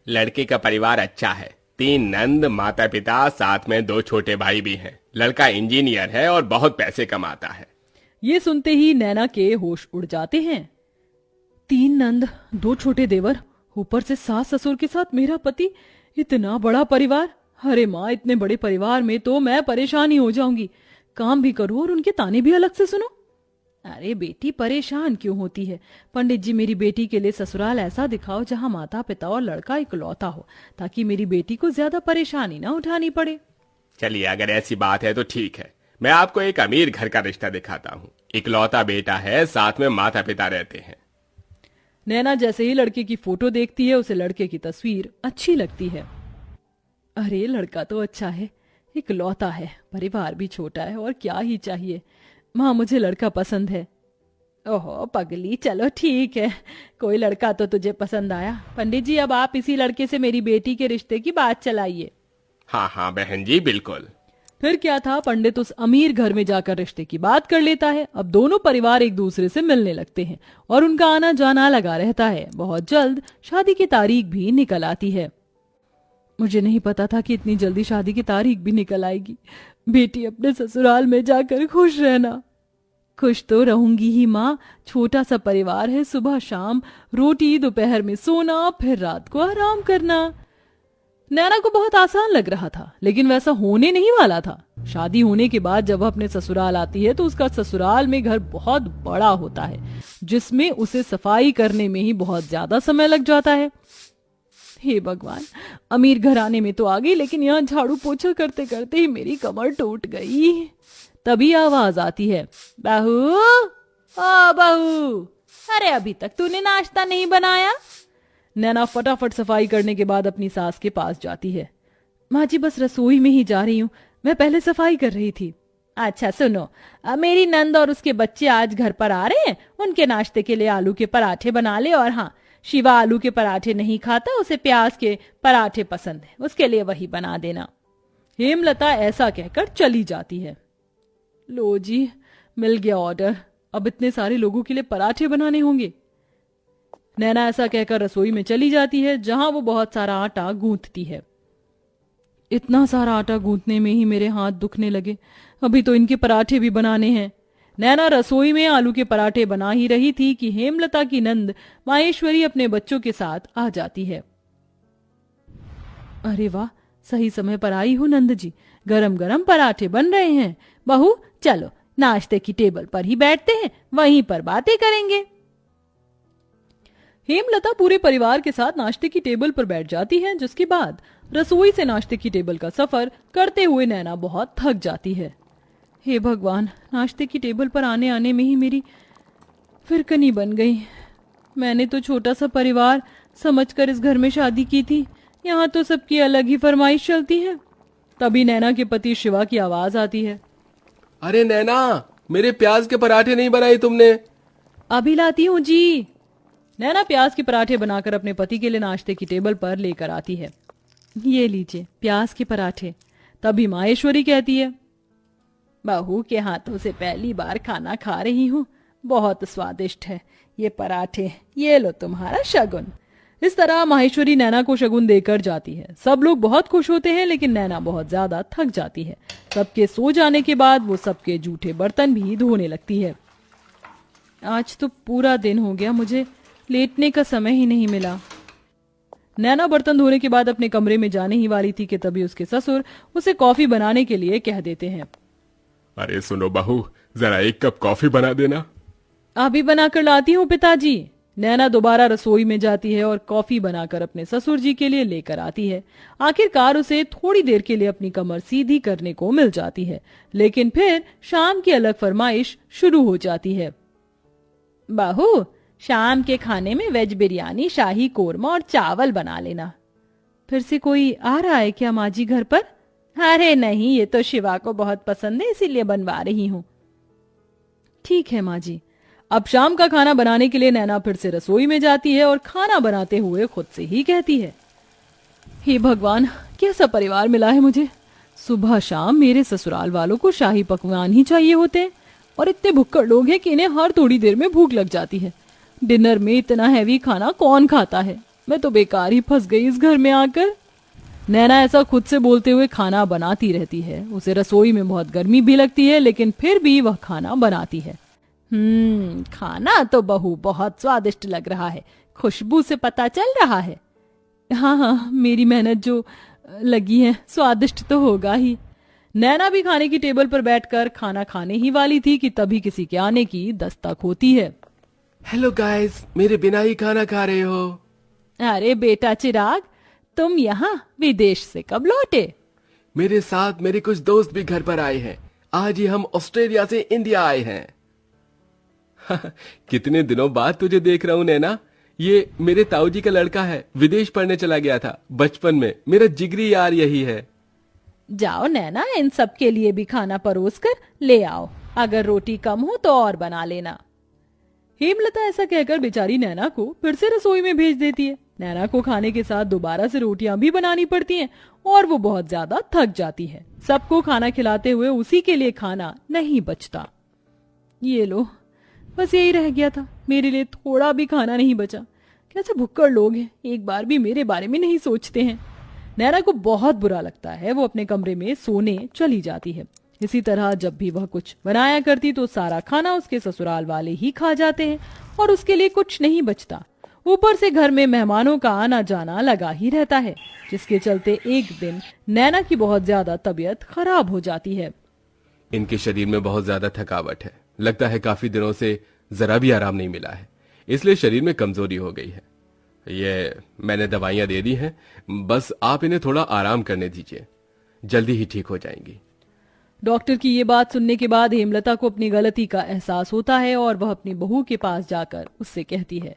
लड़के का परिवार अच्छा है। 3 नंद, माता पिता, साथ में 2 छोटे भाई भी हैं। लड़का इंजीनियर है और बहुत पैसे कमाता है। ये सुनते ही नैना के होश उड़ जाते हैं। 3 नंद, 2 छोटे देवर, ऊपर से सास ससुर के साथ मेरा पति, इतना बड़ा परिवार। अरे माँ, इतने बड़े परिवार में तो मैं परेशान ही हो जाऊंगी। काम भी करूं और उनके ताने भी अलग से सुनो। अरे बेटी, परेशान क्यों होती है? पंडित जी, मेरी बेटी के लिए ससुराल ऐसा दिखाओ जहां माता पिता और लड़का इकलौता हो, ताकि मेरी बेटी को ज्यादा परेशानी ना उठानी पड़े। चलिए, अगर ऐसी बात है तो ठीक है, मैं आपको एक अमीर घर का रिश्ता दिखाता हूँ। इकलौता बेटा है, साथ में माता पिता रहते हैं। नैना जैसे ही लड़के की फोटो देखती है, उसे लड़के की तस्वीर अच्छी लगती है। अरे लड़का तो अच्छा है, इकलौता है, परिवार भी छोटा है, और क्या ही चाहिए। माँ, मुझे लड़का पसंद है। ओहो पगली, चलो ठीक है, कोई लड़का तो तुझे पसंद आया। पंडित जी, अब आप इसी लड़के से मेरी बेटी के रिश्ते की बात चलाइए। हाँ हाँ बहन जी, बिल्कुल। फिर क्या था, पंडित उस अमीर घर में जाकर रिश्ते की बात कर लेता है। अब दोनों परिवार एक दूसरे से मिलने लगते हैं और उनका आना जाना लगा रहता है। बहुत जल्द शादी की तारीख भी निकल आती है। मुझे नहीं पता था कि इतनी जल्दी शादी की तारीख भी निकल आएगी। बेटी, अपने ससुराल में जाकर खुश रहना। खुश तो रहूंगी ही माँ, छोटा सा परिवार है, सुबह शाम रोटी, दोपहर में सोना, फिर रात को आराम करना। नैना को बहुत आसान लग रहा था, लेकिन वैसा होने नहीं वाला था। शादी होने के बाद जब वह अपने ससुराल आती है तो उसका ससुराल में घर बहुत बड़ा होता है, जिसमें उसे सफाई करने में ही बहुत ज्यादा समय लग जाता है। हे भगवान, अमीर घराने में तो आ गई, लेकिन यहाँ झाड़ू पोछा करते करते ही मेरी कमर टूट गई। तभी आवाज आती है, बहू, ओ बहू, अरे अभी तक तूने नाश्ता नहीं बनाया? नैना फटाफट सफाई करने के बाद अपनी सास के पास जाती है। माँ जी, बस रसोई में ही जा रही हूँ, मैं पहले सफाई कर रही थी। अच्छा सुनो, मेरी नंद और उसके बच्चे आज घर पर आ रहे हैं, उनके नाश्ते के लिए आलू के पराठे बना ले। और हाँ, शिवा आलू के पराठे नहीं खाता, उसे प्याज के पराठे पसंद है, उसके लिए वही बना देना। हेमलता ऐसा कहकर चली जाती है। लो जी, मिल गया ऑर्डर, अब इतने सारे लोगों के लिए पराठे बनाने होंगे। नैना ऐसा कहकर रसोई में चली जाती है, जहां वो बहुत सारा आटा गूंथती है। इतना सारा आटा गूंथने में ही मेरे हाथ दुखने लगे, अभी तो इनके पराठे भी बनाने हैं। नैना रसोई में आलू के पराठे बना ही रही थी कि हेमलता की नंद माहेश्वरी अपने बच्चों के साथ आ जाती है। अरे वाह, सही समय पर आई हूँ नंद जी, गरम गरम पराठे बन रहे हैं। बहू चलो, नाश्ते की टेबल पर ही बैठते हैं, वहीं पर बातें करेंगे। हेमलता पूरे परिवार के साथ नाश्ते की टेबल पर बैठ जाती है, जिसके बाद रसोई से नाश्ते की टेबल का सफर करते हुए नैना बहुत थक जाती है। हे भगवान, नाश्ते की टेबल पर आने आने में ही मेरी फिरकनी बन गई। मैंने तो छोटा सा परिवार समझकर इस घर में शादी की थी, यहाँ तो सबकी अलग ही फरमाइश चलती है। तभी नैना के पति शिवा की आवाज आती है। अरे नैना, मेरे प्याज के पराठे नहीं बनाए तुमने? अभी लाती हूँ जी। नैना प्याज के पराठे बनाकर अपने पति के लिए नाश्ते की टेबल पर लेकर आती है। ये लीजिए प्याज के पराठे। तभी माहेश्वरी कहती है, बहू के हाथों से पहली बार खाना खा रही हूँ, बहुत स्वादिष्ट है ये पराठे, ये लो तुम्हारा शगुन। इस तरह माहेश्वरी नैना को शगुन देकर जाती है। सब लोग बहुत खुश होते हैं, लेकिन नैना बहुत ज्यादा थक जाती है। सबके सो जाने के बाद वो सबके जूठे बर्तन भी धोने लगती है। आज तो पूरा दिन हो गया, मुझे लेटने का समय ही नहीं मिला। नैना बर्तन धोने के बाद अपने कमरे में जाने ही वाली थी कि तभी उसके ससुर उसे कॉफी बनाने के लिए कह देते हैं। अरे सुनो बहू, जरा 1 कप कॉफी बना देना। अभी बनाकर लाती हूँ पिताजी। नैना दोबारा रसोई में जाती है और कॉफी बनाकर अपने ससुर जी के लिए लेकर आती है। आखिरकार उसे थोड़ी देर के लिए अपनी कमर सीधी करने को मिल जाती है, लेकिन फिर शाम की अलग फरमाइश शुरू हो जाती है। बहू, शाम के खाने में वेज बिरयानी, शाही कोरमा और चावल बना लेना। फिर से कोई आ रहा है क्या माँ जी घर पर? अरे नहीं, ये तो शिवा को बहुत पसंद है, इसीलिए बनवा रही हूँ। ठीक है माँ जी। अब शाम का खाना बनाने के लिए नैना फिर से रसोई में जाती है और खाना बनाते हुए खुद से ही कहती है, हे भगवान, कैसा परिवार मिला है मुझे। सुबह शाम मेरे ससुराल वालों को शाही पकवान ही चाहिए होते हैं, और इतने भुक्कड़ लोग हैं कि इन्हें हर थोड़ी देर में भूख लग जाती है। डिनर में इतना हैवी खाना कौन खाता है। मैं तो बेकार ही फंस गई इस घर में आकर। नैना ऐसा खुद से बोलते हुए खाना बनाती रहती है। उसे रसोई में बहुत गर्मी भी लगती है, लेकिन फिर भी वह खाना बनाती है। खाना तो बहू बहुत स्वादिष्ट लग रहा है, खुशबू से पता चल रहा है। हाँ हाँ, मेरी मेहनत जो लगी है, स्वादिष्ट तो होगा ही। नैना भी खाने की टेबल पर बैठकर खाना खाने ही वाली थी कि तभी किसी के आने की दस्तक होती है। हेलो गाइस, मेरे बिना ही खाना खा रहे हो? अरे बेटा चिराग, तुम यहाँ विदेश से कब लौटे? मेरे साथ मेरे कुछ दोस्त भी घर पर आए हैं। आज ही हम ऑस्ट्रेलिया से इंडिया आए हैं। कितने दिनों बाद तुझे देख रहा हूँ नैना। ये मेरे ताऊ जी का लड़का है, विदेश पढ़ने चला गया था बचपन में। मेरा जिगरी यार यही है। जाओ नैना, इन सब के लिए भी खाना परोस कर ले आओ। अगर रोटी कम हो तो और बना लेना। हेमलता ऐसा कहकर बेचारी नैना को फिर से रसोई में भेज देती है। नैना को खाने के साथ दोबारा से रोटियां भी बनानी पड़ती हैं और वो बहुत ज्यादा थक जाती है। सबको खाना खिलाते हुए उसी के लिए खाना नहीं बचता। ये लो, बस यही रह गया था, मेरे लिए थोड़ा भी खाना नहीं बचा। कैसे भुक्कड़ लोग हैं, एक बार भी मेरे बारे में नहीं सोचते हैं। नैना को बहुत बुरा लगता है। वो अपने कमरे में सोने चली जाती है। इसी तरह जब भी वह कुछ बनाया करती तो सारा खाना उसके ससुराल वाले ही खा जाते हैं और उसके लिए कुछ नहीं बचता। ऊपर से घर में मेहमानों का आना जाना लगा ही रहता है, जिसके चलते एक दिन नैना की बहुत ज्यादा तबीयत खराब हो जाती है। इनके शरीर में बहुत ज्यादा थकावट है। लगता है काफी दिनों से जरा भी आराम नहीं मिला है, इसलिए शरीर में कमजोरी हो गई है। ये मैंने दवाइयां दे दी हैं, बस आप इन्हें थोड़ा आराम करने दीजिए, जल्दी ही ठीक हो जाएंगी। डॉक्टर की ये बात सुनने के बाद हेमलता को अपनी गलती का एहसास होता है और वह अपनी बहू के पास जाकर उससे कहती है,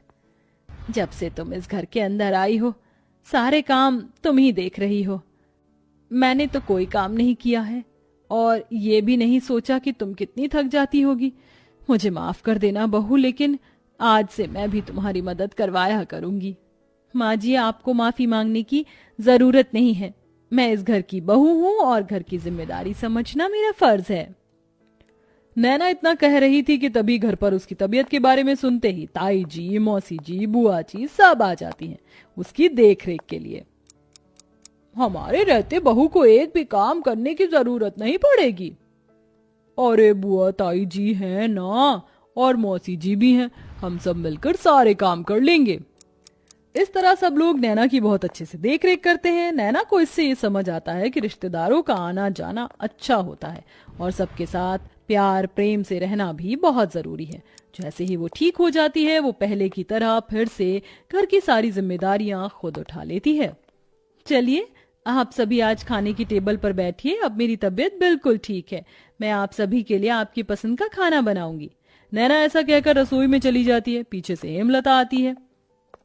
जब से तुम इस घर के अंदर आई हो सारे काम तुम ही देख रही हो। मैंने तो कोई काम नहीं किया है और ये भी नहीं सोचा कि तुम कितनी थक जाती होगी। मुझे माफ कर देना बहू, लेकिन आज से मैं भी तुम्हारी मदद करवाया करूंगी। माँ जी, आपको माफी मांगने की जरूरत नहीं है। मैं इस घर की बहू हूं और घर की जिम्मेदारी समझना मेरा फर्ज है। नैना इतना कह रही थी कि तभी घर पर उसकी तबीयत के बारे में सुनते ही ताई जी, मौसी जी, बुआ जी सब आ जाती हैं उसकी देखरेख के लिए। हमारे रहते बहू को एक भी काम करने की जरूरत नहीं पड़ेगी। अरे बुआ ताई जी हैं ना, और मौसी जी भी हैं, हम सब मिलकर सारे काम कर लेंगे। इस तरह सब लोग नैना की बहुत अच्छे से देखरेख करते हैं। नैना को इससे ये समझ आता है कि रिश्तेदारों का आना जाना अच्छा होता है और सबके साथ प्यार प्रेम से रहना भी बहुत जरूरी है। जैसे ही वो ठीक हो जाती है, वो पहले की तरह फिर से घर की सारी जिम्मेदारियां खुद उठा लेती है। चलिए, आप सभी आज खाने की टेबल पर बैठिए। अब मेरी तबीयत बिल्कुल ठीक है। मैं आप सभी के लिए आपकी पसंद का खाना बनाऊंगी। नैना ऐसा कहकर रसोई में चली जाती है। पीछे से हेमलता आती है।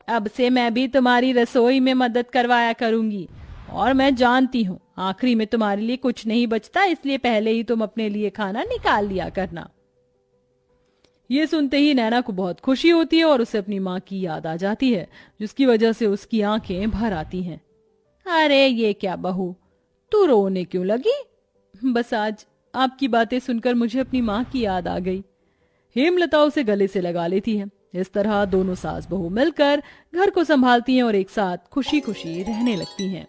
अब से मैं भी तुम्हारी रसोई में मदद करवाया करूंगी और मैं जानती हूँ आखिरी में तुम्हारे लिए कुछ नहीं बचता, इसलिए पहले ही तुम अपने लिए खाना निकाल लिया करना। ये सुनते ही नैना को बहुत खुशी होती है और उसे अपनी माँ की याद आ जाती है, जिसकी वजह से उसकी आंखें भर आती हैं। अरे ये क्या बहू, तू रोने क्यों लगी? बस आज आपकी बातें सुनकर मुझे अपनी माँ की याद आ गई। हेमलता उसे गले से लगा लेती है। इस तरह दोनों सास बहू मिलकर घर को संभालती हैं और एक साथ खुशी खुशी रहने लगती हैं।